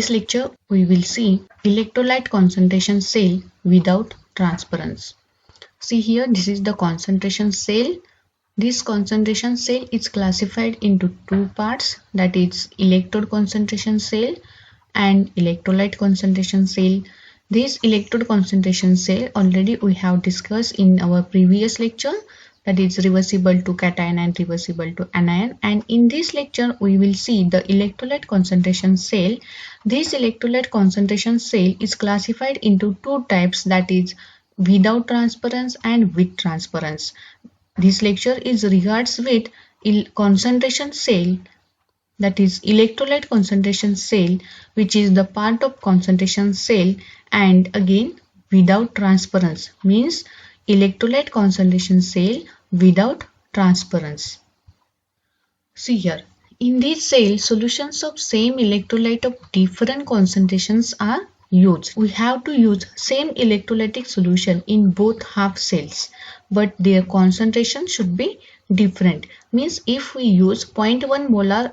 this lecture, we will see electrolyte concentration cell without transparency. See here, this is the concentration cell. This concentration cell is classified into two parts, that is electrode concentration cell and electrolyte concentration cell. This electrode concentration cell already we have discussed in our previous lecture, that is reversible to cation and reversible to anion, and in this lecture we will see the electrolyte concentration cell. This electrolyte concentration cell is classified into two types, that is without transparency and with transparency. This lecture is regards with concentration cell, that is electrolyte concentration cell, which is the part of concentration cell, and again without transparency means electrolyte concentration cell without transparency. See here, in this cell solutions of same electrolyte of different concentrations are used. We have to use same electrolytic solution in both half cells, but their concentration should be different. Means if we use 0.1 molar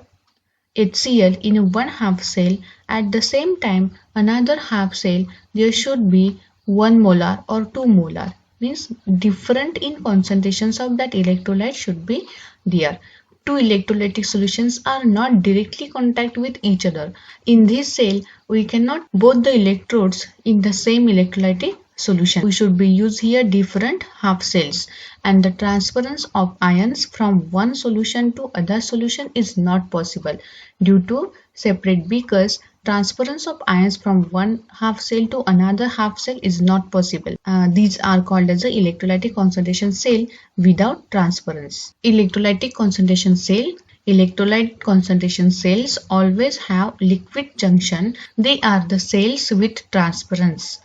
HCl in one half cell, at the same time another half cell there should be 1 molar or 2 molar, means different in concentrations of that electrolyte should be there. Two electrolytic solutions are not directly contact with each other. In this cell we cannot both the electrodes in the same electrolytic solution. We should be use here different half cells, and the transference of ions from one solution to other solution is not possible due to separate, because transference of ions from one half cell to another half cell is not possible. These are called as the electrolytic concentration cell without transference. Electrolytic concentration cell. Electrolyte concentration cells always have liquid junction. They are the cells with transparency.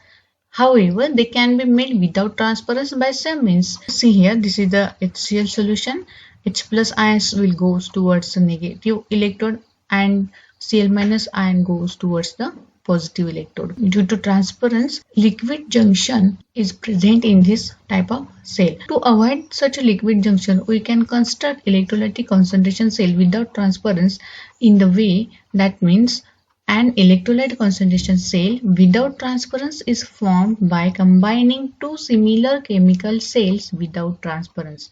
However, they can be made without transparency by some means. See here, this is the HCl solution. H plus ions will go towards the negative electrode and Cl minus ion goes towards the positive electrode. Due to transparency, liquid junction is present in this type of cell. To avoid such a liquid junction, we can construct electrolytic concentration cell without transparency in the way that means an electrolyte concentration cell without transparency is formed by combining two similar chemical cells without transparency.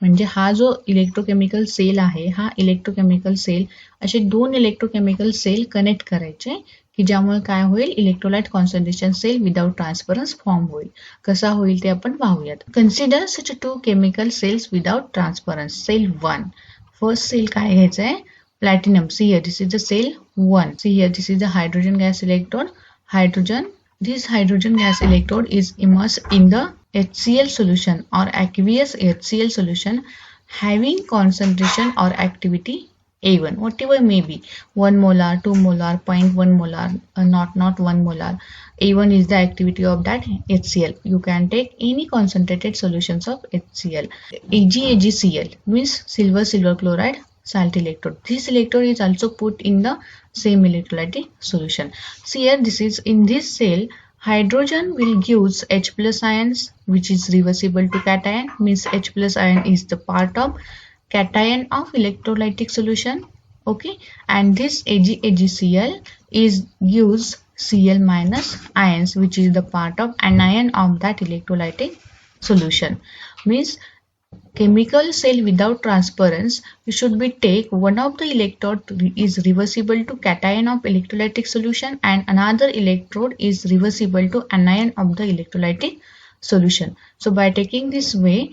म्हणजे हा जो electrochemical cell आहे, हा electrochemical cell असे दोन electrochemical cell connect करायचे की ज्यामुळे काय होईल, electrolyte concentration cell without transference form होईल. कसा होईल ते आपण पाहूयात. Consider such two chemical cells without transference. Cell 1, first cell काय घ्यायचं आहे, platinum. See here, this is the cell 1. See here, this is the hydrogen gas electrode. This hydrogen gas electrode is immersed in the HCl solution or aqueous HCl solution having concentration or activity A1, whatever may be, 1 molar, 2 molar, 0.1 molar, not 1 molar. A1 is the activity of that HCl. You can take any concentrated solutions of HCl. AgCl means silver chloride salt electrode. This electrode is also put in the same electrolytic solution. See here, this is in this cell, hydrogen will gives H plus ions which is reversible to cation, means H plus ion is the part of cation of electrolytic solution. Okay, and this AgCl is gives Cl minus ions which is the part of anion of that electrolytic solution. Means chemical cell without transparency, you should be take one of the electrode is reversible to cation of electrolytic solution and another electrode is reversible to anion of the electrolytic solution. So by taking this way,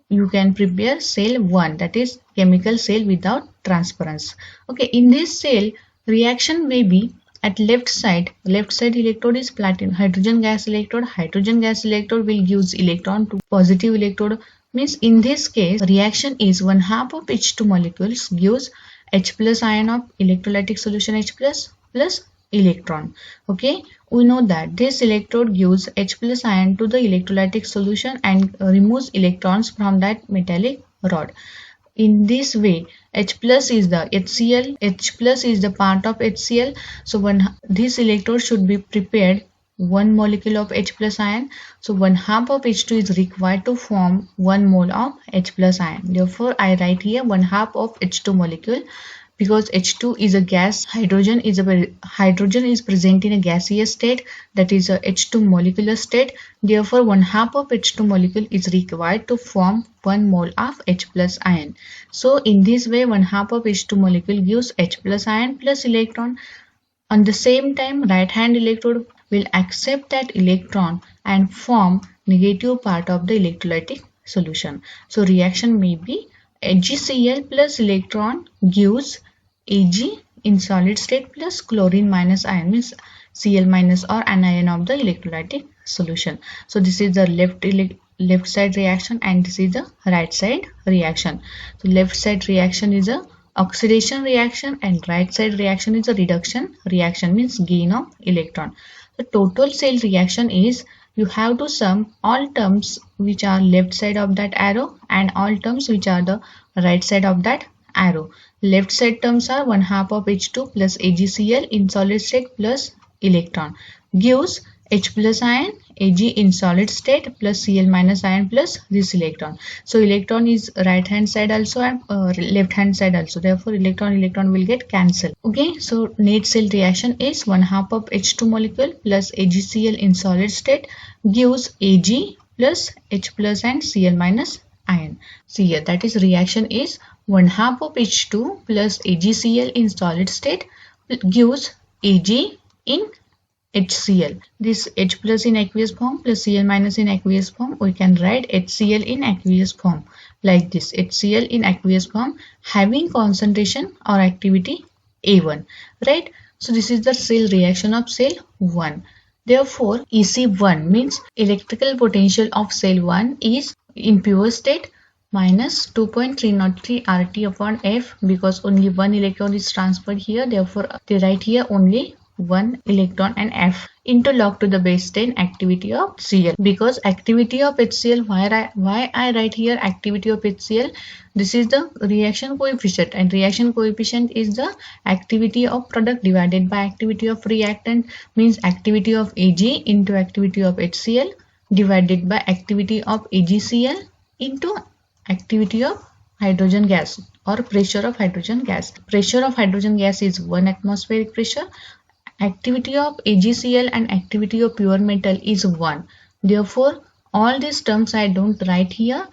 you can prepare cell 1, that is chemical cell without transparency. Okay, in this cell, reaction may be at left side electrode is platinum, hydrogen gas electrode will use electron to positive electrode. Means in this case, reaction is 1/2 of H2 molecules gives H plus ion of electrolytic solution H plus electron. Okay, we know that this electrode gives H plus ion to the electrolytic solution and removes electrons from that metallic rod. In this way, H plus is the HCl, H plus is the part of HCl. So when this electrode should be prepared 1 molecule of H plus ion. So 1/2 of H2 is required to form 1 mole of H plus ion. Therefore, I write here 1/2 of H2 molecule because H2 is a gas, hydrogen is present in a gaseous state, that is a H2 molecular state. Therefore, 1/2 of H2 molecule is required to form 1 mole of H plus ion. So in this way, 1/2 of H2 molecule gives H plus ion plus electron. On the same time, right hand electrode will accept that electron and form negative part of the electrolytic solution. So reaction may be AgCl plus electron gives Ag in solid state plus chlorine minus ion, means Cl minus or anion of the electrolytic solution. So this is the left side reaction and this is the right side reaction. So left side reaction is a oxidation reaction and right side reaction is a reduction reaction, means gain of electron. The total cell reaction is, you have to sum all terms which are left side of that arrow and all terms which are the right side of that arrow. Left side terms are 1/2 of H2 plus AgCl in solid state plus electron gives H plus ion, Ag in solid state plus Cl minus ion plus this electron. So electron is right hand side also and left hand side also. Therefore electron will get cancelled. Okay, so net cell reaction is 1/2 of H2 molecule plus AgCl in solid state gives Ag plus H plus and Cl minus ion. See here, that is reaction is 1/2 of H2 plus AgCl in solid state gives Ag in HCl. This H plus in aqueous form plus Cl minus in aqueous form, we can write HCl in aqueous form like this. HCl in aqueous form having concentration or activity A1, right? So this is the cell reaction of cell 1. Therefore EC1 means electrical potential of cell 1 is in pure state minus 2.303 RT upon F, because only one electron is transferred here. Therefore they write here only one electron and F into log to the base 10 activity of Cl, because activity of HCl, why I write here activity of HCl, this is the reaction coefficient and reaction coefficient is the activity of product divided by activity of reactant, means activity of Ag into activity of HCl divided by activity of AgCl into activity of hydrogen gas or pressure of hydrogen gas. Pressure of hydrogen gas is 1 atmospheric pressure. Activity of AgCl and activity of pure metal is 1. Therefore, all these terms I don't write here.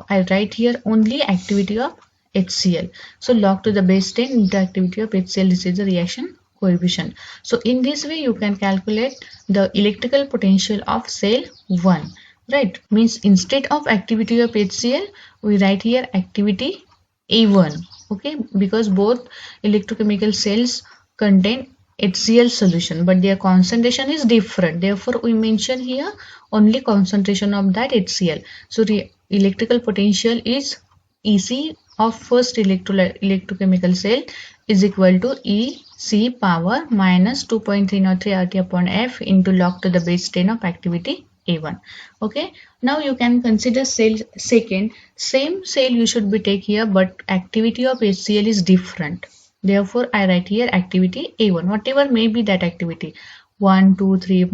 I write here only activity of HCl. So log to the base 10 into activity of HCl. This is the reaction coefficient. So in this way you can calculate the electrical potential of cell 1. Right? Means instead of activity of HCl, we write here activity A1. Okay? Because both electrochemical cells contain HCl solution, but their concentration is different. Therefore, we mention here only concentration of that HCl. So, electrical potential is EC of first electrochemical cell is equal to EC power minus 2.303 RT upon F into log to the base 10 of activity A1. Okay. Now you can consider cell second. Same cell you should be take here, but activity of HCl is different. Therefore, I write here activity A1, whatever may be that activity, 1, 2, 3,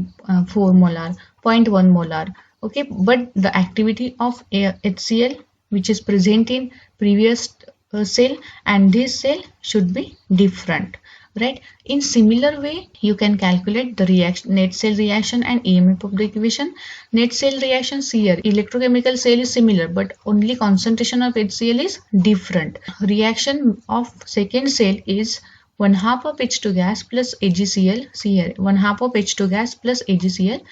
4 molar, 0.1 molar. Okay, but the activity of HCl which is present in previous cell and this cell should be different. Right? In similar way, you can calculate the reaction, net cell reaction and EMF of the equation. Net cell reactions here, electrochemical cell is similar, but only concentration of HCl is different. Reaction of second cell is 1/2 of H2 gas plus AgCl. See here, 1/2 of H2 gas plus AgCl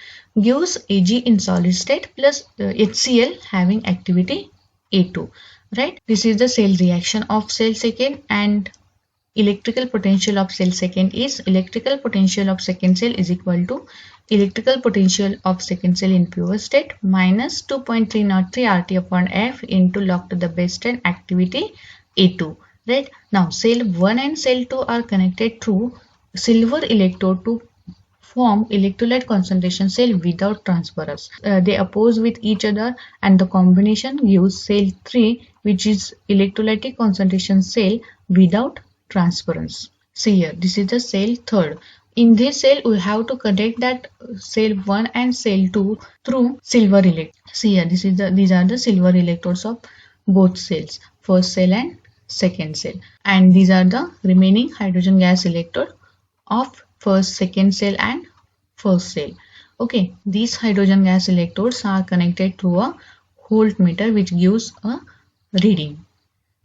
gives Ag in solid state plus HCl having activity A2. Right? This is the cell reaction of cell second, and electrical potential of cell second is electrical potential of second cell is equal to electrical potential of second cell in pure state minus 2.303 RT upon F into log to the base 10 activity A2. Right? Now cell 1 and cell 2 are connected through silver electrode to form electrolyte concentration cell without transference. They oppose with each other and the combination gives cell 3, which is electrolytic concentration cell without transference. See here, this is the cell third. In this cell, we have to connect that cell 1 and cell 2 through silver electrode. See here, these are the silver electrodes of both cells, first cell and second cell, and these are the remaining hydrogen gas electrode of first, second cell and first cell. Okay, these hydrogen gas electrodes are connected through a voltmeter which gives a reading,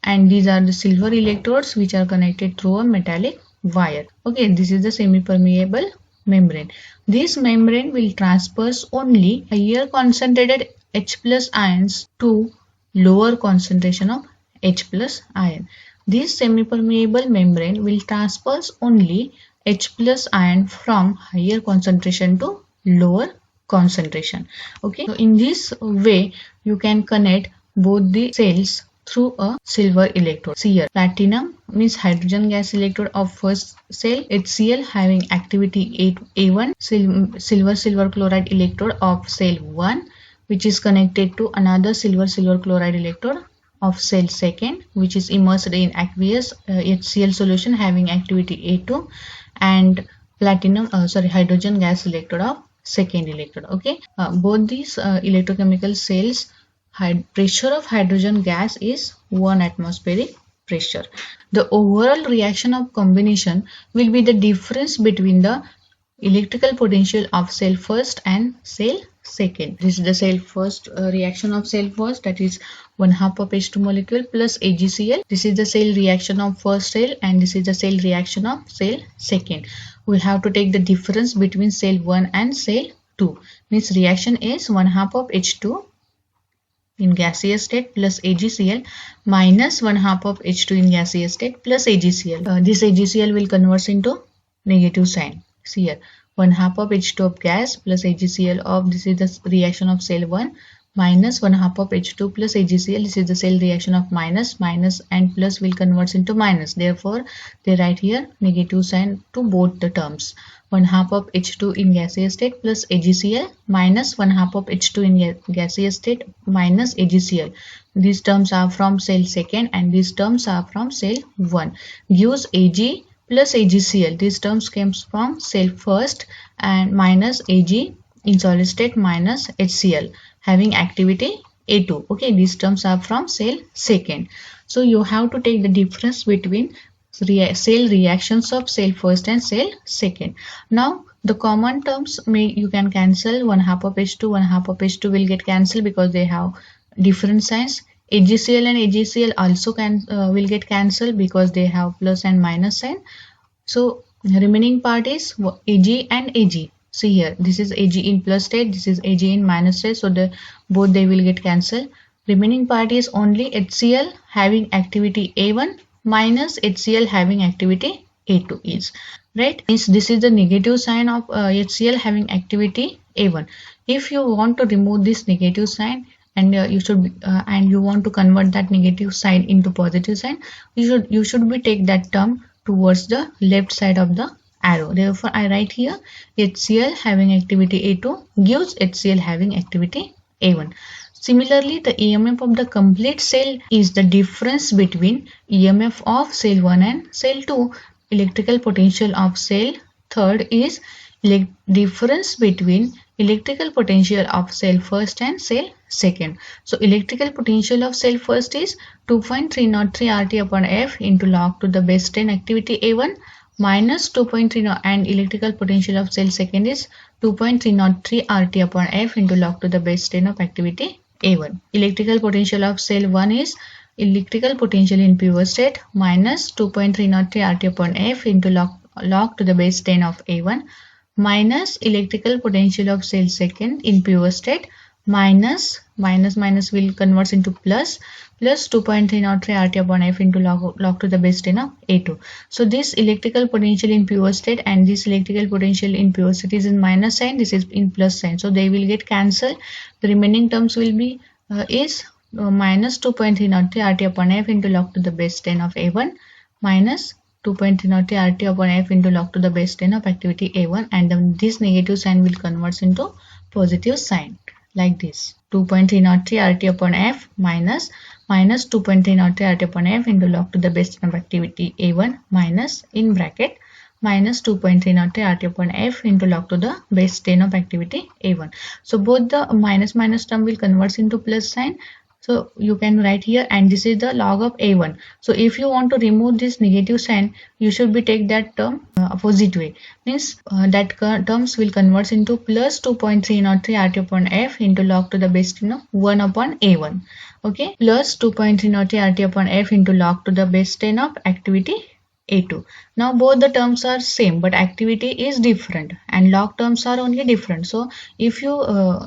and these are the silver electrodes which are connected through a metallic wire. Okay, this is the semi-permeable membrane. This membrane will transverse only higher concentrated H plus ions to lower concentration of H plus ion. This semi-permeable membrane will transverse only H plus ion from higher concentration to lower concentration. Okay, so in this way you can connect both the cells through a silver electrode. See here, platinum means hydrogen gas electrode of first cell, HCl having activity A1, silver chloride electrode of cell 1 which is connected to another silver chloride electrode of cell second which is immersed in aqueous HCl solution having activity A2, and hydrogen gas electrode of second electrode. Okay, both these electrochemical cells, pressure of hydrogen gas is 1 atmospheric pressure. The overall reaction of combination will be the difference between the electrical potential of cell first and cell second. This is the cell first reaction of cell first, that is 1/2 of H2 molecule plus AgCl. This is the cell reaction of first cell, and this is the cell reaction of cell second. We have to take the difference between cell 1 and cell 2. Means reaction is 1/2 of H2 in gaseous state plus AgCl minus 1/2 of H2 in gaseous state plus AgCl. This AgCl will convert into negative sign. See here, 1/2 of H2 of gas plus AgCl of, this is the reaction of cell 1, minus 1/2 of H2 plus AgCl, this is the cell reaction of minus and plus will convert into minus. Therefore, they write here negative sign to both the terms. 1/2 of H2 in gaseous state plus AgCl minus 1/2 of H2 in gaseous state minus AgCl. These terms are from cell second and these terms are from cell 1. Gives Ag plus AgCl. These terms comes from cell first and minus Ag in solid state minus HCl having activity A2. Okay, these terms are from cell second. So you have to take the difference between cell reactions of cell first and cell second. Now the common terms you can cancel. 1/2 of H2, 1/2 of H2 will get cancelled because they have different signs. AgCl and AgCl also will get cancelled because they have plus and minus sign. So remaining part is Ag and Ag. See here, this is Ag in plus state, this is Ag in minus state, so both they will get cancelled. Remaining part is only HCl having activity A1 minus HCl having activity A2 is, right? This is the negative sign of HCl having activity A1. If you want to remove this negative sign and you want to convert that negative sign into positive sign, you should take that term towards the left side of the arrow. Therefore, I write here HCl having activity A2 gives HCl having activity A1. Similarly, the EMF of the complete cell is the difference between EMF of cell 1 and cell 2. Electrical potential of cell third is difference between electrical potential of cell first and cell second. So electrical potential of cell first is 2.303 RT upon F into log to the base 10 activity A1 minus 2.30, and electrical potential of cell second is 2.303 RT upon F into log to the base 10 of activity A1. Electrical potential of cell 1 is electrical potential in pure state minus 2.303 RT upon F into log to the base 10 of A1 minus electrical potential of cell second in pure state minus will convert into plus 2.303 RT upon F into log to the base 10 of A2. So this electrical potential in pure state and this electrical potential in pure state is in minus sign, this is in plus sign, so they will get cancelled. The remaining terms will be minus 2.303 RT upon F into log to the base 10 of A1 minus 2.303 RT upon F into log to the base 10 of activity A1, and then this negative sign will convert into positive sign like this. 2.303 RT upon F minus 2.303 RT upon F into log to the base 10 of activity A1 minus in bracket minus 2.303 RT upon F into log to the base 10 of activity A1. So both the minus term will convert into plus sign. So you can write here, and this is the log of A1. So if you want to remove this negative sign, you should be take that term opposite way. Means that terms will convert into plus 2.303 RT upon F into log to the base 10 of 1 upon A1. Okay, plus 2.303 RT upon F into log to the base 10 of activity A2. Now both the terms are same, but activity is different and log terms are only different. So if you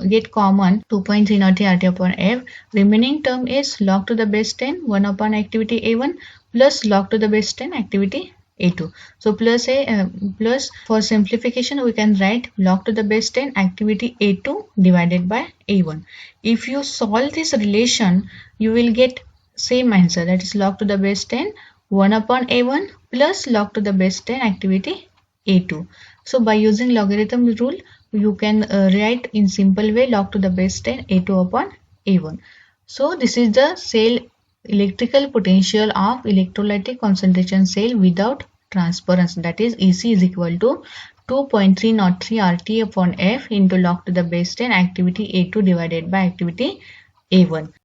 get common 2.303 RT upon F, remaining term is log to the base 10 1 upon activity A1 plus log to the base 10 activity A2. So plus for simplification we can write log to the base 10 activity A2 divided by A1. If you solve this relation, you will get same answer, that is log to the base 10 1 upon A1 plus log to the base 10 activity A2. So by using logarithm rule, you can write in simple way log to the base 10 A2 upon A1. So this is the cell electrical potential of electrolytic concentration cell without transference, that is EC is equal to 2.303 RT upon F into log to the base 10 activity A2 divided by activity A1.